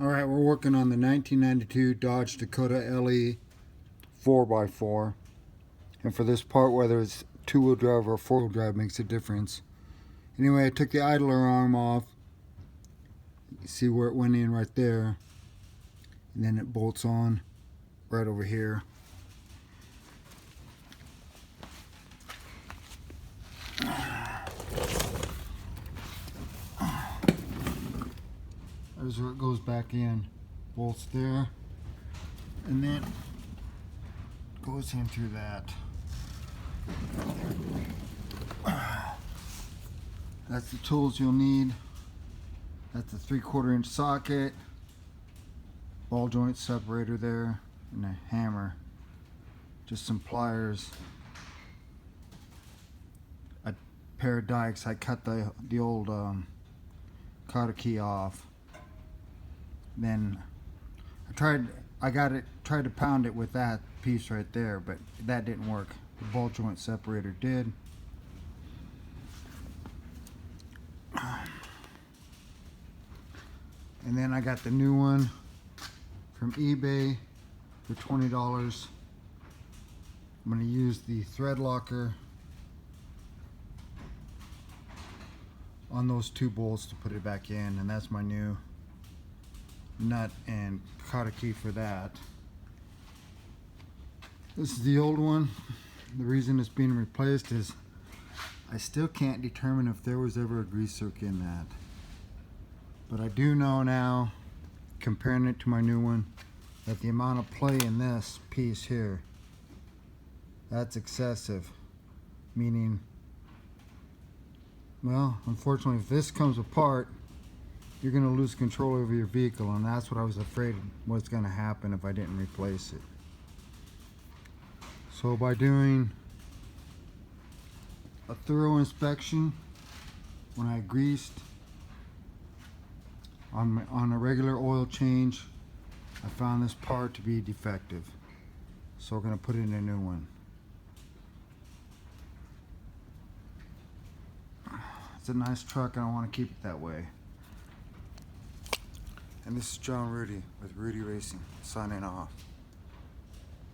Alright, we're working on the 1992 Dodge Dakota LE 4x4. And for this part, whether it's two-wheel drive or four-wheel drive makes a difference. Anyway, I took the idler arm off. You can see where it went in right there. And then it bolts on right over here. There's where it goes back in. Bolts there. And then goes in through that. That's the tools you'll need. That's a 3/4 inch socket, ball joint separator there, and a hammer. Just some pliers. A pair of dikes. I cut the old cotter key off. Then I tried to pound it with that piece right there, but that didn't work. The ball joint separator did. And then I got the new one from eBay for $20. I'm going to use the thread locker on those two bolts to put it back in, and that's my new nut and cotter key for that. This is the old one. The reason it's being replaced is I still can't determine if there was ever a grease zerk in that. But I do know now, comparing it to my new one, that the amount of play in this piece here, that's excessive. Meaning, well, unfortunately, if this comes apart, you're going to lose control over your vehicle, and that's what I was afraid was going to happen if I didn't replace it. So by doing a thorough inspection, when I greased on a regular oil change, I found this part to be defective. So we're going to put in a new one. It's a nice truck and I want to keep it that way. And this is John Rudy with Rudy Racing, signing off.